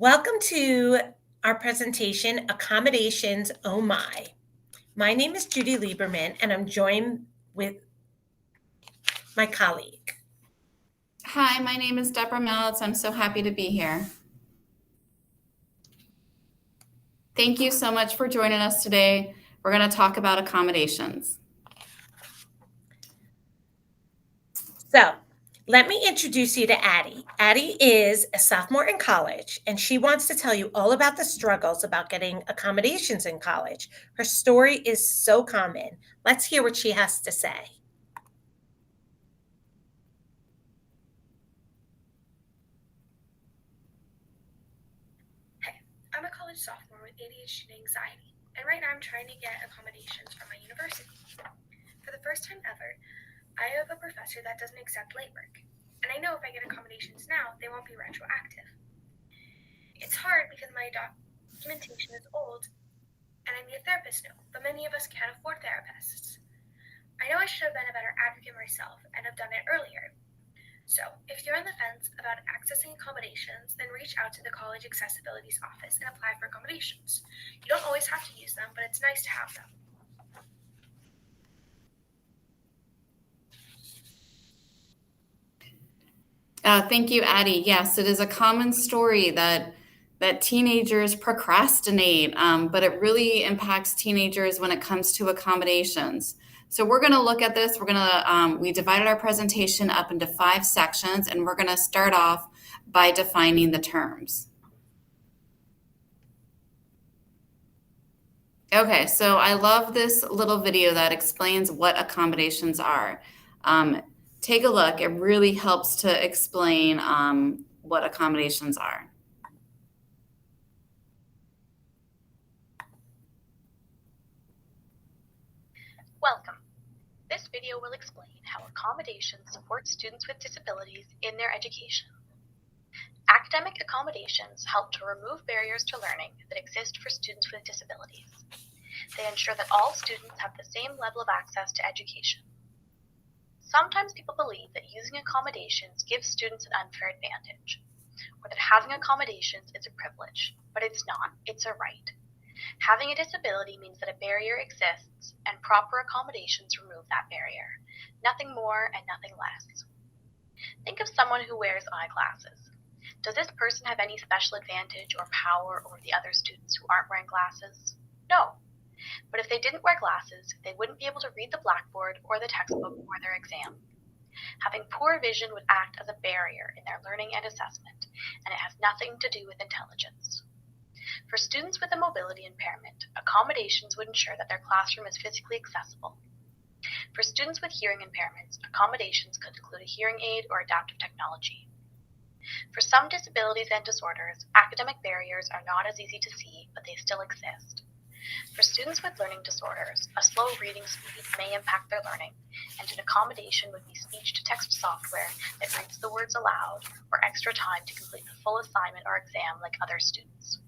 Welcome to our presentation, Accommodations Oh My. My name is Judie Lieberman, and I'm joined with my colleague. Hi, my name is Deborah Maletz. I'm so happy to be here. Thank you so much for joining us today. We're going to talk about accommodations. So, let me introduce you to Addie. Addie is a sophomore in college, and she wants to tell you all about the struggles about getting accommodations in college. Her story is so common. Let's hear what she has to say. Hey, I'm a college sophomore with ADHD and anxiety, and right now I'm trying to get accommodations from my university. For the first time ever, I have a professor that doesn't accept late work, and I know if I get accommodations now, they won't be retroactive. It's hard because my documentation is old, and I need a therapist now, but many of us can't afford therapists. I know I should have been a better advocate myself and have done it earlier. So, if you're on the fence about accessing accommodations, then reach out to the College Accessibility's office and apply for accommodations. You don't always have to use them, but it's nice to have them. Thank you, Addie. Yes, it is a common story that teenagers procrastinate, but it really impacts teenagers when it comes to accommodations. So we're going to look at this. We divided our presentation up into 5 sections, and we're going to start off by defining the terms. Okay, so I love this little video that explains what accommodations are. Take a look. It really helps to explain what accommodations are. Welcome. This video will explain how accommodations support students with disabilities in their education. Academic accommodations help to remove barriers to learning that exist for students with disabilities. They ensure that all students have the same level of access to education. Sometimes people believe that using accommodations gives students an unfair advantage, or that having accommodations is a privilege, but it's not, it's a right. Having a disability means that a barrier exists, and proper accommodations remove that barrier. Nothing more and nothing less. Think of someone who wears eyeglasses. Does this person have any special advantage or power over the other students who aren't wearing glasses? No. But if they didn't wear glasses, they wouldn't be able to read the blackboard or the textbook or their exam. Having poor vision would act as a barrier in their learning and assessment, and it has nothing to do with intelligence. For students with a mobility impairment, accommodations would ensure that their classroom is physically accessible. For students with hearing impairments, accommodations could include a hearing aid or adaptive technology. For some disabilities and disorders, academic barriers are not as easy to see, but they still exist. For students with learning disorders, a slow reading speed may impact their learning, and an accommodation would be speech-to-text software that reads the words aloud, or extra time to complete the full assignment or exam like other students.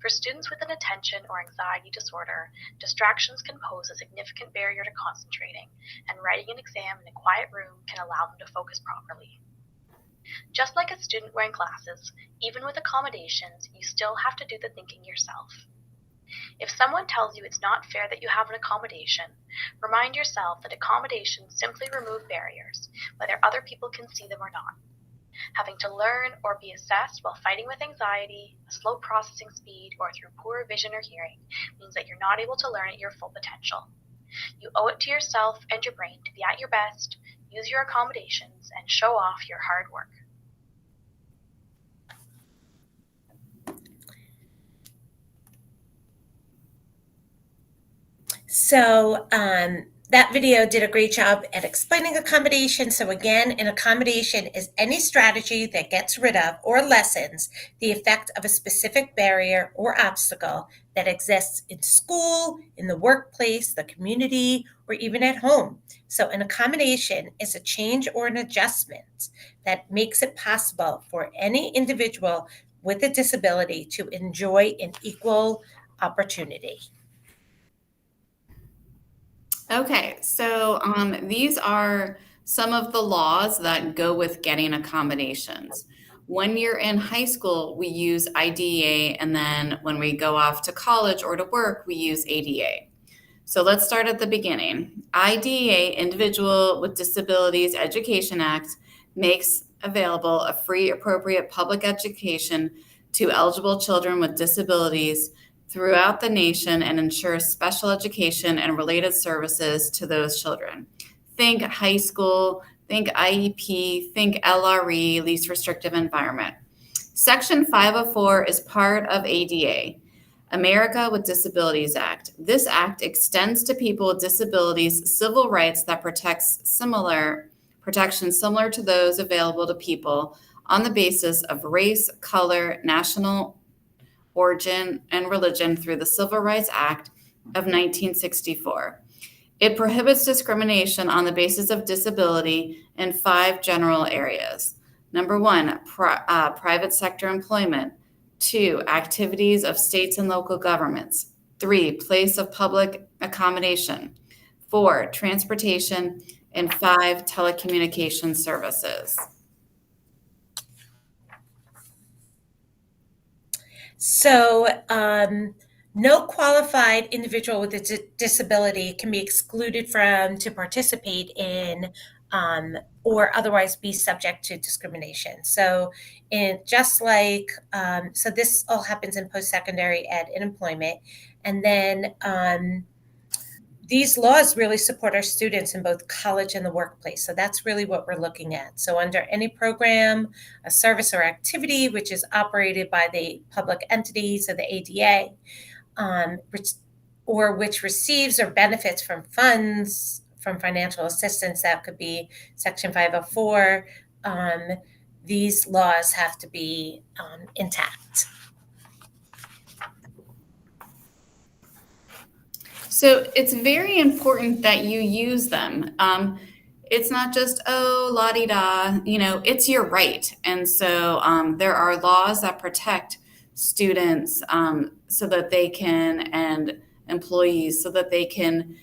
For students with an attention or anxiety disorder, distractions can pose a significant barrier to concentrating, and writing an exam in a quiet room can allow them to focus properly. Just like a student wearing glasses, even with accommodations, you still have to do the thinking yourself. If someone tells you it's not fair that you have an accommodation, remind yourself that accommodations simply remove barriers, whether other people can see them or not. Having to learn or be assessed while fighting with anxiety, a slow processing speed, or through poor vision or hearing means that you're not able to learn at your full potential. You owe it to yourself and your brain to be at your best, use your accommodations, and show off your hard work. So that video did a great job at explaining accommodation. So again, an accommodation is any strategy that gets rid of or lessens the effect of a specific barrier or obstacle that exists in school, in the workplace, the community, or even at home. So an accommodation is a change or an adjustment that makes it possible for any individual with a disability to enjoy an equal opportunity. Okay, so these are some of the laws that go with getting accommodations. When you're in high school, we use IDEA, and then when we go off to college or to work, we use ADA. So let's start at the beginning. IDEA, Individual with Disabilities Education Act, makes available a free, appropriate public education to eligible children with disabilities throughout the nation and ensures special education and related services to those children. Think high school, think IEP, think LRE, least restrictive environment. Section 504 is part of ADA, America with Disabilities Act. This act extends to people with disabilities civil rights that protections similar to those available to people on the basis of race, color, national origin, and religion through the Civil Rights Act of 1964. It prohibits discrimination on the basis of disability in 5 general areas. Number 1, private sector employment. 2, activities of states and local governments. 3, place of public accommodation. 4, transportation. And 5, telecommunication services. So, no qualified individual with a disability can be excluded from to participate in or otherwise be subject to discrimination. So, just like, so this all happens in post-secondary ed and employment. And then these laws really support our students in both college and the workplace. So that's really what we're looking at. So under any program, a service or activity which is operated by the public entities of the ADA, which receives or benefits from funds from financial assistance, that could be Section 504, these laws have to be intact. So it's very important that you use them. It's not just, oh, la-di-da, it's your right. And so there are laws that protect students so that they can, and employees, so that they can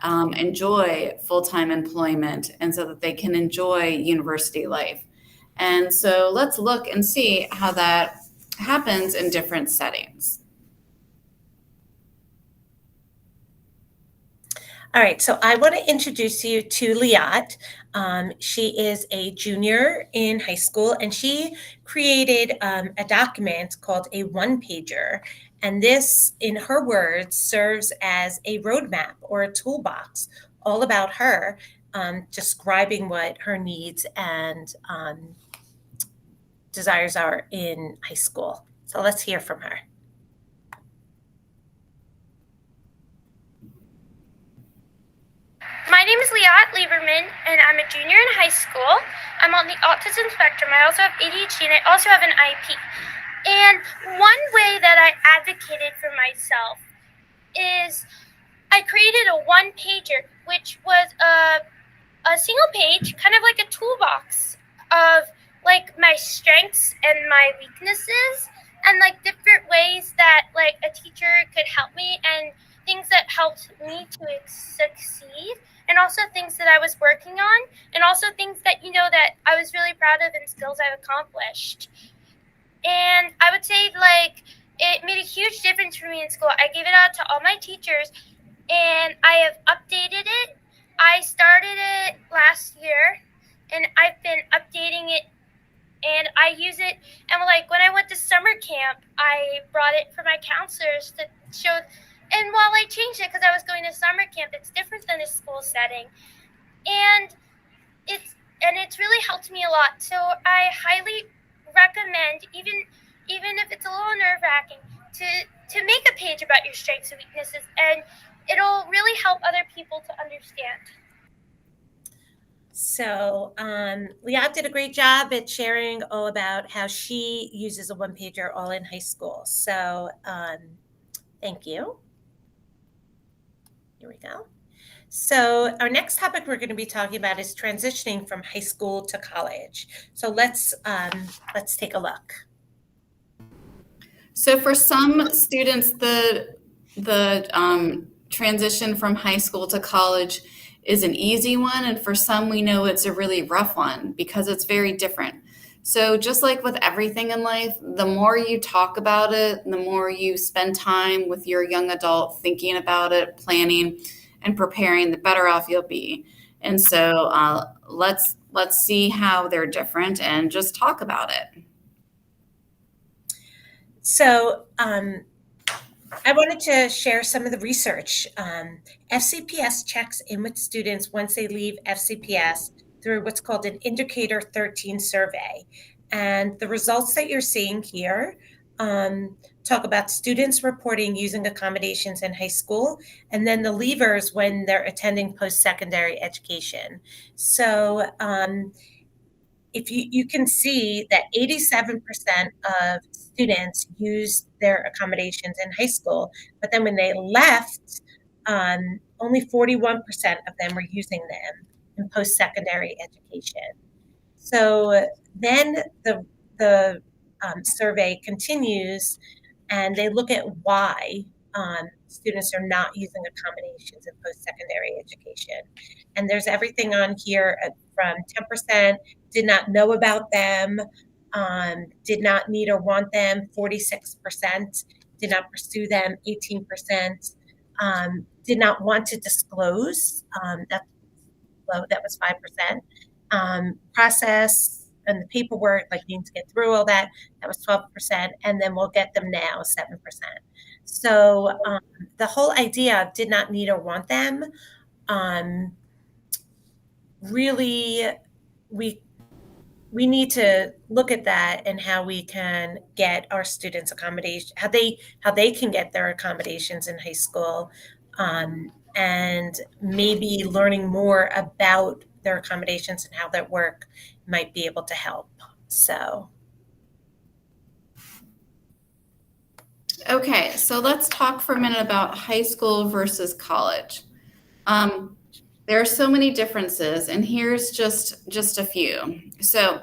enjoy full-time employment and so that they can enjoy university life. And so let's look and see how that happens in different settings. All right, so I want to introduce you to Liat. She is a junior in high school, and she created a document called a one-pager. And this, in her words, serves as a roadmap or a toolbox all about her, describing what her needs and desires are in high school. So let's hear from her. My name is Lieberman, and I'm a junior in high school. I'm on the autism spectrum. I also have ADHD, and I also have an IEP. And one way that I advocated for myself is I created a one-pager, which was a single page, kind of like a toolbox of like my strengths and my weaknesses, and like different ways that like a teacher could help me, and things that helped me to succeed, and also things that I was working on, and also things that, that I was really proud of and skills I've accomplished. And I would say, like, it made a huge difference for me in school. I gave it out to all my teachers, and I have updated it. I started it last year, and I've been updating it, and I use it. And, like, when I went to summer camp, I brought it for my counselors to show. And while I changed it because I was going to summer camp, it's different than a school setting. And it's really helped me a lot. So I highly recommend, even if it's a little nerve-wracking, to make a page about your strengths and weaknesses, and it'll really help other people to understand. So Liat did a great job at sharing all about how she uses a one-pager all in high school. So thank you. Here we go. So our next topic we're going to be talking about is transitioning from high school to college. So let's take a look. So for some students, the transition from high school to college is an easy one, and for some we know it's a really rough one because it's very different. So just like with everything in life, the more you talk about it, the more you spend time with your young adult thinking about it, planning, and preparing, the better off you'll be. And so let's see how they're different and just talk about it. So I wanted to share some of the research. FCPS checks in with students once they leave FCPS through what's called an Indicator 13 survey. And the results that you're seeing here talk about students reporting using accommodations in high school, and then the leavers when they're attending post-secondary education. So if you can see that 87% of students used their accommodations in high school, but then when they left, only 41% of them were using them in post-secondary education. So then the survey continues, and they look at why students are not using accommodations in post-secondary education. And there's everything on here from 10% did not know about them, did not need or want them, 46% did not pursue them, 18% did not want to disclose, that's low, that was 5%. Process and the paperwork, like needing to get through all that, that was 12%, and then we'll get them now, 7%. So the whole idea of did not need or want them, really, we need to look at that and how we can get our students accommodation, how they can get their accommodations in high school, and maybe learning more about their accommodations and how that work might be able to help. So. Okay, so let's talk for a minute about high school versus college. There are so many differences, and here's just a few. So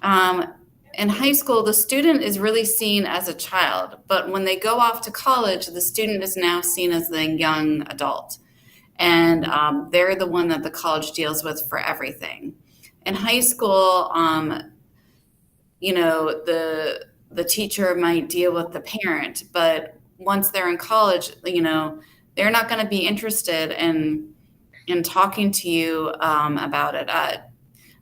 in high school, the student is really seen as a child, but when they go off to college, the student is now seen as the young adult. And they're the one that the college deals with for everything. In high school, you know, the teacher might deal with the parent, but once they're in college, you know, they're not going to be interested in talking to you about it.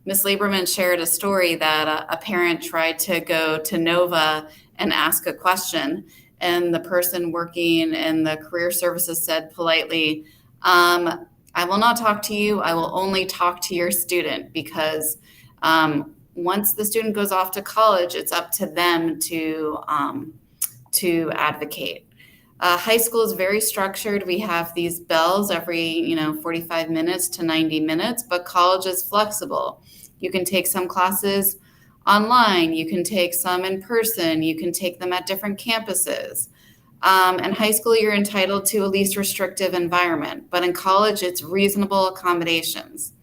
Ms. Lieberman shared a story that a parent tried to go to Nova and ask a question, and the person working in the career services said politely, I will not talk to you. I will only talk to your student, because once the student goes off to college, it's up to them to advocate. High school is very structured. We have these bells every 45 minutes to 90 minutes, but college is flexible. You can take some classes online. You can take some in person. You can take them at different campuses. In high school, you're entitled to a least restrictive environment, but in college, it's reasonable accommodations.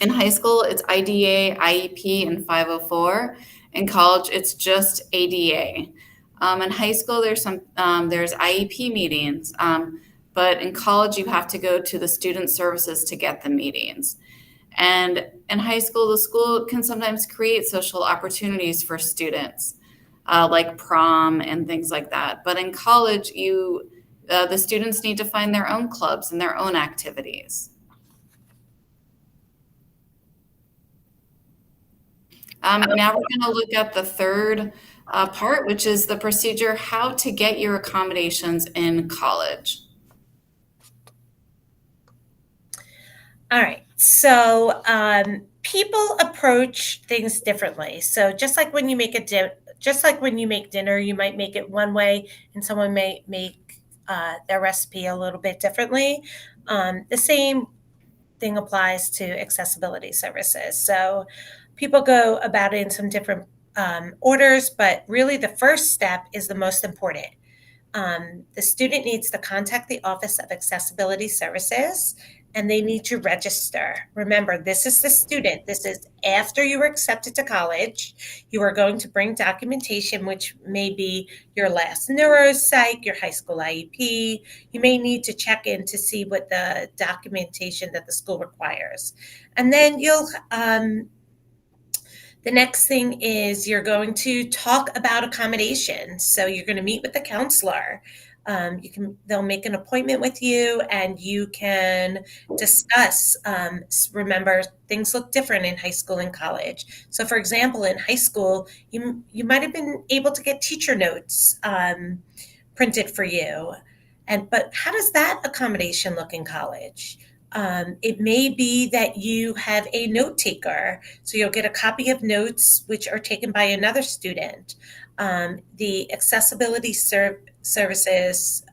In high school, it's IDA, IEP, and 504. In college, it's just ADA. In high school, there's IEP meetings, but in college, you have to go to the student services to get the meetings. And in high school, the school can sometimes create social opportunities for students, like prom and things like that. But in college, the students need to find their own clubs and their own activities. Now we're going to look at the third part, which is the procedure, how to get your accommodations in college. All right. So people approach things differently. So just like when you make dinner, you might make it one way, and someone may make their recipe a little bit differently. The same thing applies to accessibility services. So people go about it in some different orders, but really the first step is the most important. The student needs to contact the Office of Accessibility Services, and they need to register. Remember, this is the student. This is after you were accepted to college. You are going to bring documentation, which may be your last neuropsych, your high school IEP. You may need to check in to see what the documentation that the school requires. And then The next thing is you're going to talk about accommodations. So you're going to meet with the counselor. They'll make an appointment with you, and you can discuss. Remember, things look different in high school and college. So, for example, in high school, you might have been able to get teacher notes printed for you, but how does that accommodation look in college? It may be that you have a note taker, so you'll get a copy of notes which are taken by another student. The accessibility services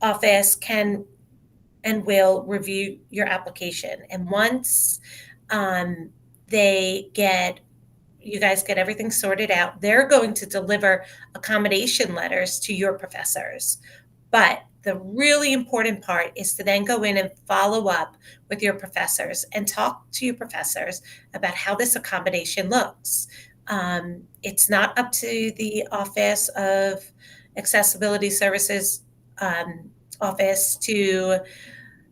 office can and will review your application. And once they get you guys get everything sorted out, they're going to deliver accommodation letters to your professors. But the really important part is to then go in and follow up with your professors and talk to your professors about how this accommodation looks. It's not up to the Office of Accessibility Services office to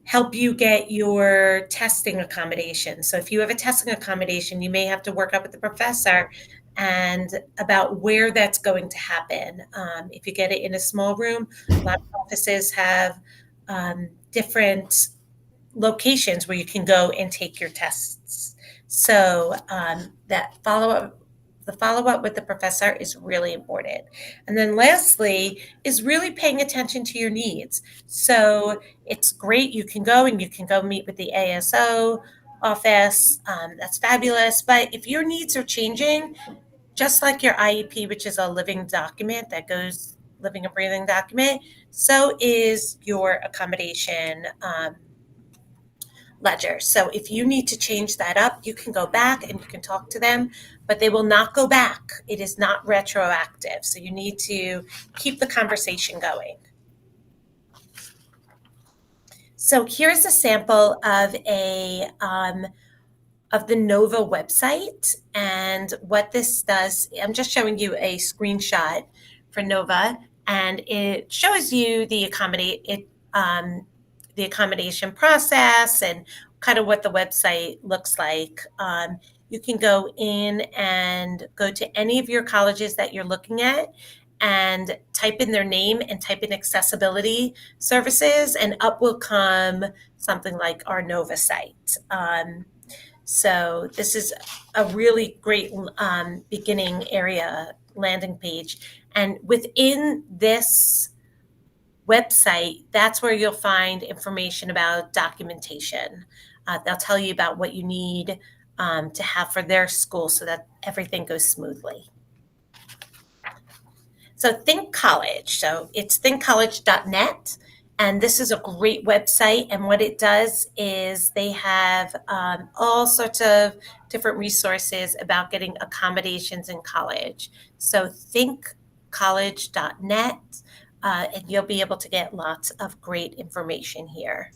help you get your testing accommodation. So if you have a testing accommodation, you may have to work up with the professor and about where that's going to happen. If you get it in a small room, a lot of offices have different locations where you can go and take your tests. So the follow up with the professor is really important. And then lastly is really paying attention to your needs. So it's great. You can go meet with the ASO office. That's fabulous. But if your needs are changing, just like your IEP, which is a living document that goes living and breathing document, so is your accommodation ledger. So if you need to change that up, you can go back and you can talk to them, but they will not go back. It is not retroactive. So you need to keep the conversation going. So here's a sample of the NOVA website, and what this does. I'm just showing you a screenshot for NOVA, and it shows you the accommodation process and kind of what the website looks like. You can go in and go to any of your colleges that you're looking at and type in their name and type in accessibility services, and up will come something like our NOVA site. So this is a really great beginning area landing page. And within this website, that's where you'll find information about documentation. They'll tell you about what you need to have for their school so that everything goes smoothly. So Think College. So it's thinkcollege.net. And this is a great website. And what it does is they have all sorts of different resources about getting accommodations in college. So thinkcollege.net. And you'll be able to get lots of great information here.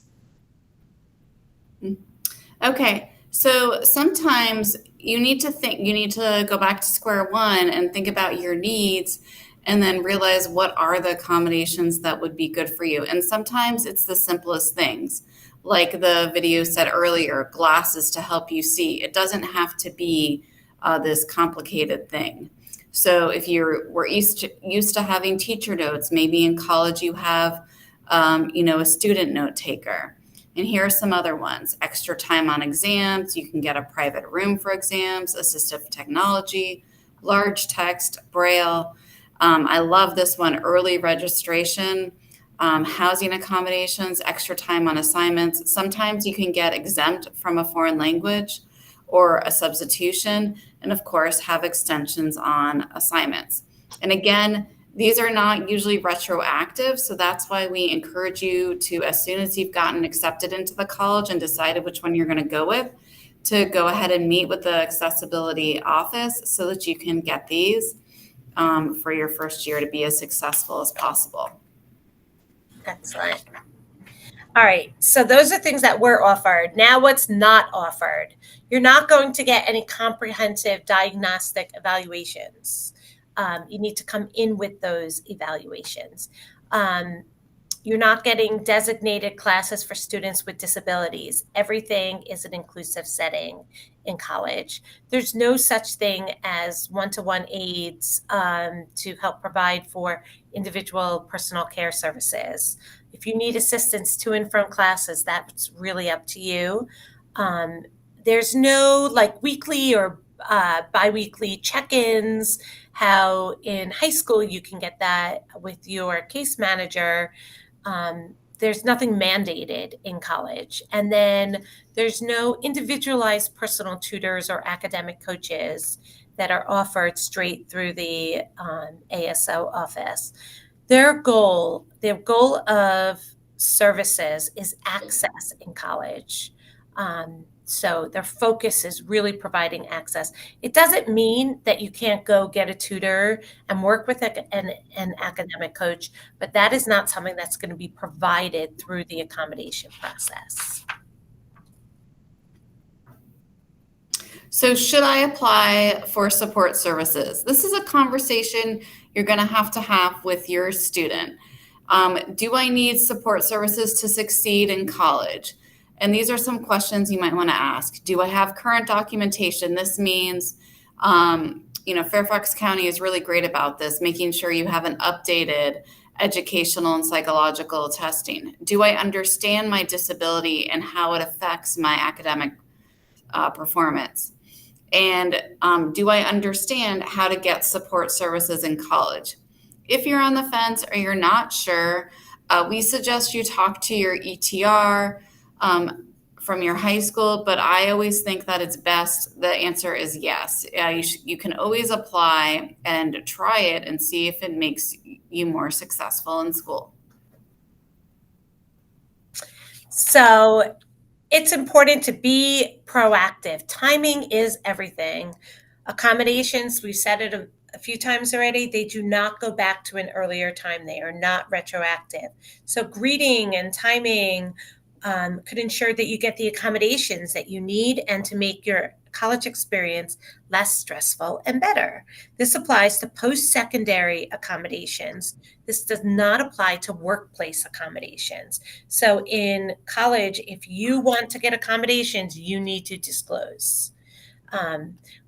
Okay, so sometimes you need to go back to square one and think about your needs and then realize what are the accommodations that would be good for you. And sometimes it's the simplest things, like the video said earlier, glasses to help you see. It doesn't have to be this complicated thing. So if we're used to having teacher notes, maybe in college you have, a student note taker. And here are some other ones: extra time on exams. You can get a private room for exams, assistive technology, large text, Braille. I love this one: early registration, housing accommodations, extra time on assignments. Sometimes you can get exempt from a foreign language or a substitution, and of course have extensions on assignments. And again, these are not usually retroactive, so that's why we encourage you to, as soon as you've gotten accepted into the college and decided which one you're going to go with, to go ahead and meet with the accessibility office so that you can get these for your first year to be as successful as possible. Excellent. All right, so those are things that were offered. Now what's not offered. You're not going to get any comprehensive diagnostic evaluations. You need to come in with those evaluations. You're not getting designated classes for students with disabilities. Everything is an inclusive setting in college. There's no such thing as one-to-one aides to help provide for individual personal care services. If you need assistance to and from classes, that's really up to you. There's no like weekly or biweekly check-ins, how in high school you can get that with your case manager. There's nothing mandated in college. And then there's no individualized personal tutors or academic coaches that are offered straight through the ASO office. Their goal of services is access in college. So their focus is really providing access. It doesn't mean that you can't go get a tutor and work with an academic coach, but that is not something that's going to be provided through the accommodation process. So should I apply for support services? This is a conversation you're going to have with your student. Do I need support services to succeed in college? And these are some questions you might want to ask. Do I have current documentation? This means, Fairfax County is really great about this, making sure you have an updated educational and psychological testing. Do I understand my disability and how it affects my academic performance? And do I understand how to get support services in college? If you're on the fence or you're not sure, we suggest you talk to your ETR from your high school, but I always think that it's best. The answer is yes. You can always apply and try it and see if it makes you more successful in school. So it's important to be proactive. Timing is everything. Accommodations, we've said it a few times already, they do not go back to an earlier time. They are not retroactive. So greeting and timing could ensure that you get the accommodations that you need and to make your college experience less stressful and better. This applies to post-secondary accommodations. This does not apply to workplace accommodations. So in college, if you want to get accommodations, you need to disclose.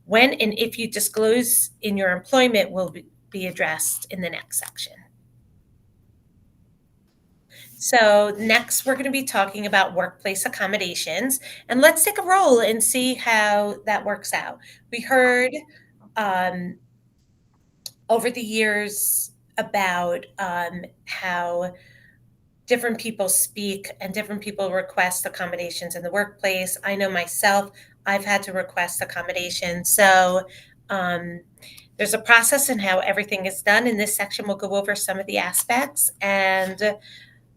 When and if you disclose in your employment will be addressed in the next section. So next, we're going to be talking about workplace accommodations, and let's take a roll and see how that works out. We heard over the years about how different people speak and different people request accommodations in the workplace. I know myself, I've had to request accommodations. So there's a process in how everything is done. In this section, we'll go over some of the aspects and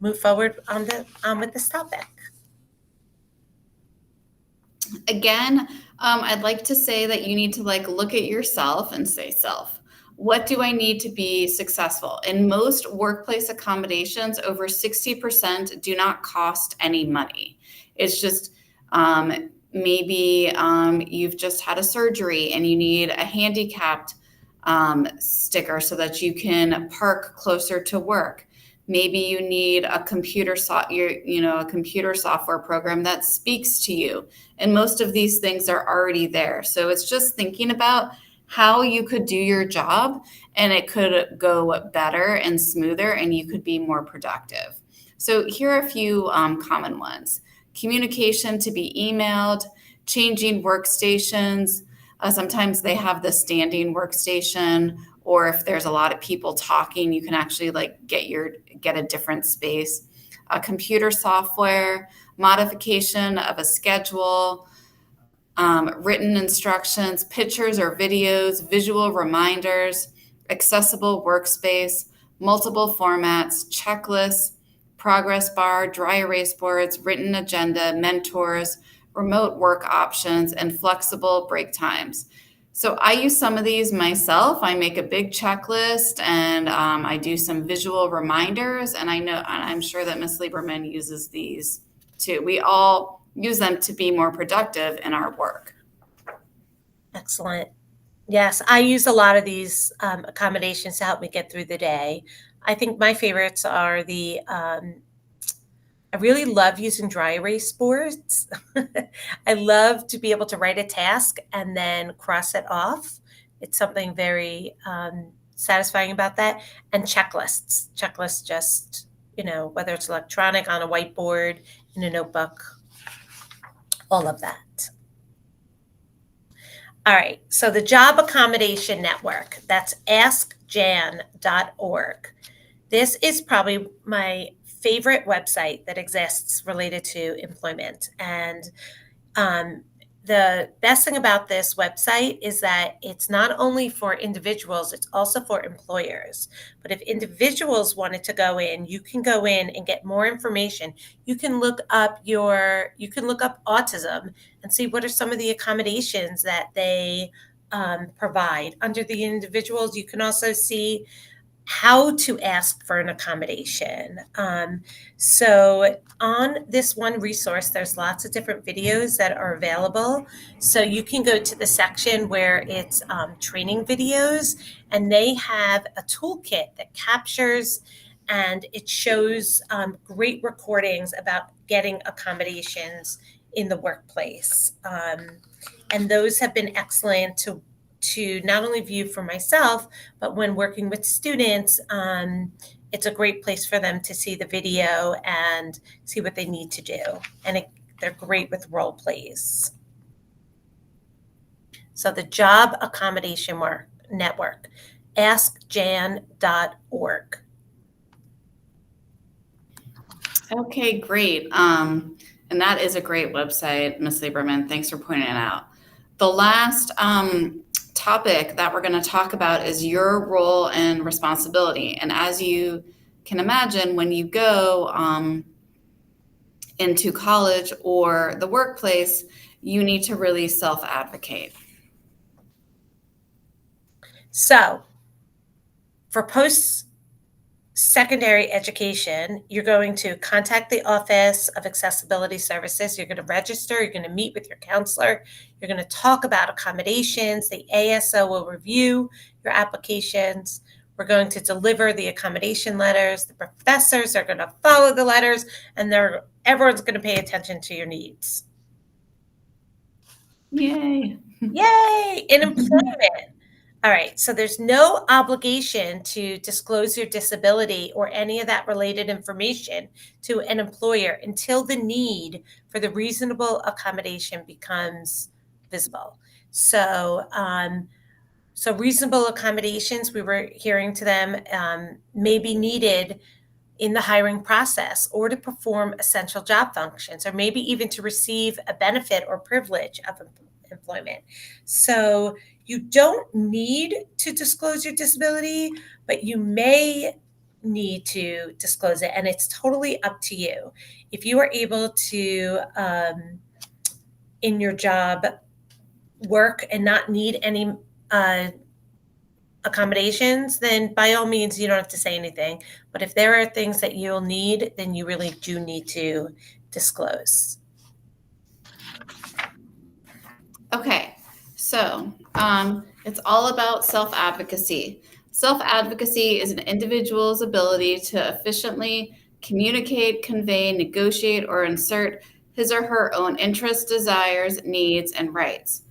move forward on with this topic. Again, I'd like to say that you need to look at yourself and say, self, what do I need to be successful? In most workplace accommodations, over 60% do not cost any money. It's just maybe you've just had a surgery and you need a handicapped sticker so that you can park closer to work. Maybe you need a computer software program that speaks to you. And most of these things are already there. So it's just thinking about how you could do your job and it could go better and smoother and you could be more productive. So here are a few common ones. Communication to be emailed, changing workstations. Sometimes they have the standing workstation, or if there's a lot of people talking, you can actually get a different space. Computer software, modification of a schedule, written instructions, pictures or videos, visual reminders, accessible workspace, multiple formats, checklists, progress bar, dry erase boards, written agenda, mentors, remote work options, and flexible break times. So I use some of these myself. I make a big checklist and I do some visual reminders, and I'm sure that Ms. Lieberman uses these too. We all use them to be more productive in our work. Excellent. Yes, I use a lot of these accommodations to help me get through the day. I think my favorites are I really love using dry erase boards. I love to be able to write a task and then cross it off. It's something very satisfying about that. And checklists. Checklists just, whether it's electronic, on a whiteboard, in a notebook, all of that. All right, so the Job Accommodation Network, that's askjan.org. This is probably my favorite website that exists related to employment. And the best thing about this website is that it's not only for individuals, it's also for employers. But if individuals wanted to go in, you can go in and get more information. You can look up autism and see what are some of the accommodations that they provide. Under the individuals, you can also see how to ask for an accommodation. So on this one resource, there's lots of different videos that are available. So you can go to the section where it's training videos, and they have a toolkit that captures and it shows great recordings about getting accommodations in the workplace. And those have been excellent to not only view for myself, but when working with students, it's a great place for them to see the video and see what they need to do. And they're great with role plays. So the Job Accommodation Network, askjan.org. Okay, great. And that is a great website, Ms. Lieberman. Thanks for pointing it out. The last topic that we're going to talk about is your role and responsibility. And as you can imagine, when you go into college or the workplace, you need to really self-advocate. So for post-secondary education, you're going to contact the Office of Accessibility Services. You're going to register. You're going to meet with your counselor. You're going to talk about accommodations. The ASO will review your applications. We're going to deliver the accommodation letters. The professors are going to follow the letters, and everyone's going to pay attention to your needs. Yay. Yay! In employment. All right, so there's no obligation to disclose your disability or any of that related information to an employer until the need for the reasonable accommodation becomes visible. So, so reasonable accommodations, we were hearing to them, may be needed in the hiring process or to perform essential job functions, or maybe even to receive a benefit or privilege of employment. So you don't need to disclose your disability, but you may need to disclose it, and it's totally up to you. If you are able to, in your job, work and not need any accommodations, then by all means, you don't have to say anything. But if there are things that you'll need, then you really do need to disclose. Okay, so it's all about self-advocacy. Self-advocacy is an individual's ability to efficiently communicate, convey, negotiate, or insert his or her own interests, desires, needs, and rights.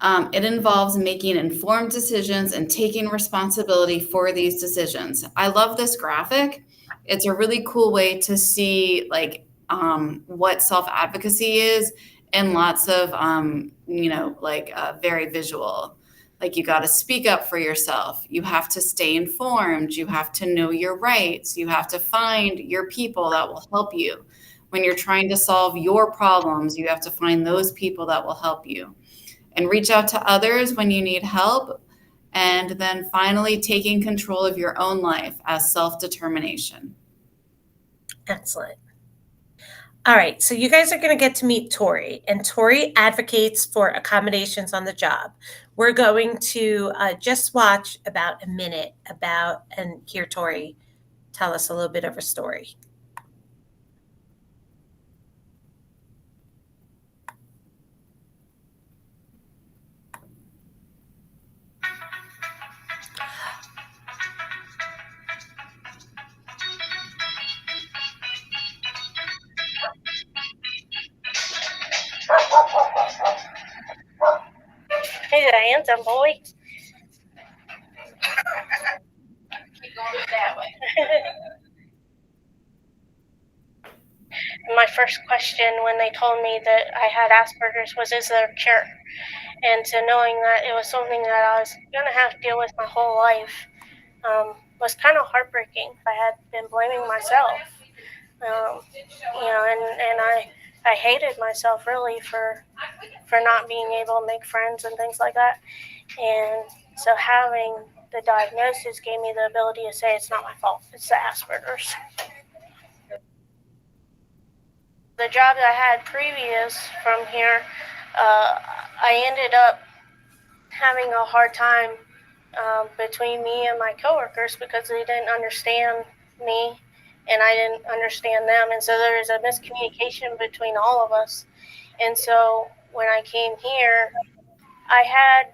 It involves making informed decisions and taking responsibility for these decisions. I love this graphic. It's a really cool way to see what self-advocacy is, and lots of very visual. Like, you got to speak up for yourself. You have to stay informed. You have to know your rights. You have to find your people that will help you. When you're trying to solve your problems, you have to find those people that will help you. And reach out to others when you need help. And then finally, taking control of your own life as self-determination. Excellent. All right, so you guys are going to get to meet Tori, and Tori advocates for accommodations on the job. We're going to just watch about a minute and hear Tori tell us a little bit of her story. handsome boy. Keep going that way. My first question when they told me that I had Asperger's was, is there a cure? And so knowing that it was something that I was going to have to deal with my whole life was kind of heartbreaking. I had been blaming myself, and I hated myself really for not being able to make friends and things like that. And so having the diagnosis gave me the ability to say it's not my fault, it's the Asperger's. The job that I had previous from here, I ended up having a hard time between me and my coworkers because they didn't understand me and I didn't understand them. And so there was a miscommunication between all of us. And so when I came here, I had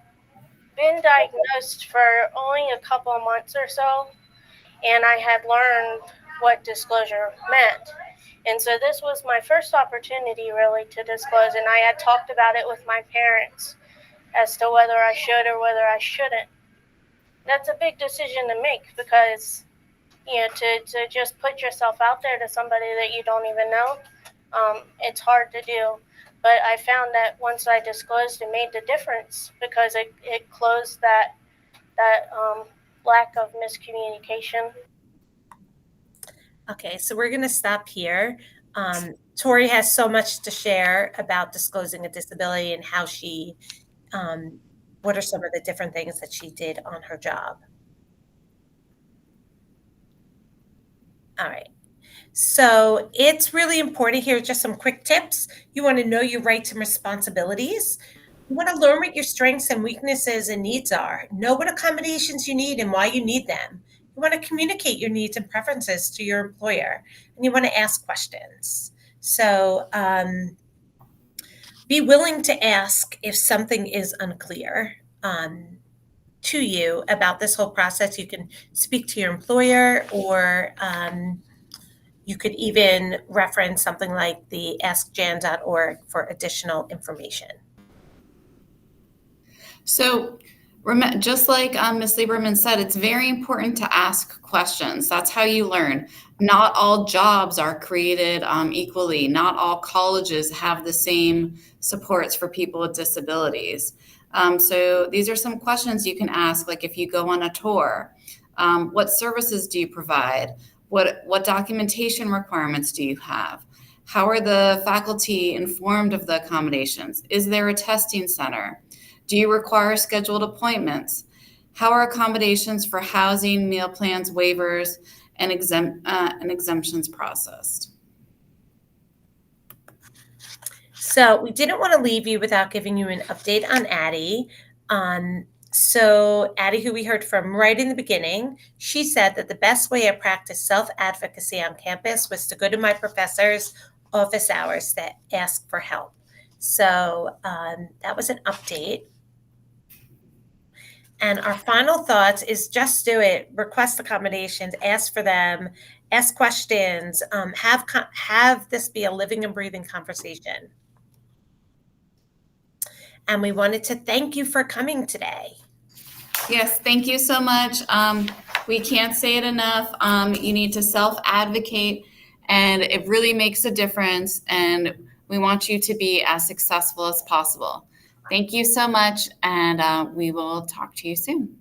been diagnosed for only a couple of months or so, and I had learned what disclosure meant. And so this was my first opportunity really to disclose, and I had talked about it with my parents as to whether I should or whether I shouldn't. That's a big decision to make because, to just put yourself out there to somebody that you don't even know, it's hard to do. But I found that once I disclosed, it made the difference because it closed that lack of miscommunication. Okay, so we're going to stop here. Tori has so much to share about disclosing a disability and how she, what are some of the different things that she did on her job. All right. So it's really important here, just some quick tips. You want to know your rights and responsibilities. You want to learn what your strengths and weaknesses and needs are. Know what accommodations you need and why you need them. You want to communicate your needs and preferences to your employer, and you want to ask questions. So be willing to ask if something is unclear to you about this whole process. You can speak to your employer, or you could even reference something like the askjan.org for additional information. So just like Ms. Lieberman said, it's very important to ask questions. That's how you learn. Not all jobs are created equally. Not all colleges have the same supports for people with disabilities. So these are some questions you can ask, like if you go on a tour, what services do you provide? What documentation requirements do you have? How are the faculty informed of the accommodations? Is there a testing center? Do you require scheduled appointments? How are accommodations for housing, meal plans, waivers, and exemptions processed? So we didn't want to leave you without giving you an update on Addie. So Addie, who we heard from right in the beginning, she said that the best way I practiced self-advocacy on campus was to go to my professor's office hours to ask for help. So that was an update. And our final thoughts is just do it. Request accommodations, ask for them, ask questions, have this be a living and breathing conversation. And we wanted to thank you for coming today. Yes, thank you so much. We can't say it enough. You need to self-advocate, and it really makes a difference. And we want you to be as successful as possible. Thank you so much, and we will talk to you soon.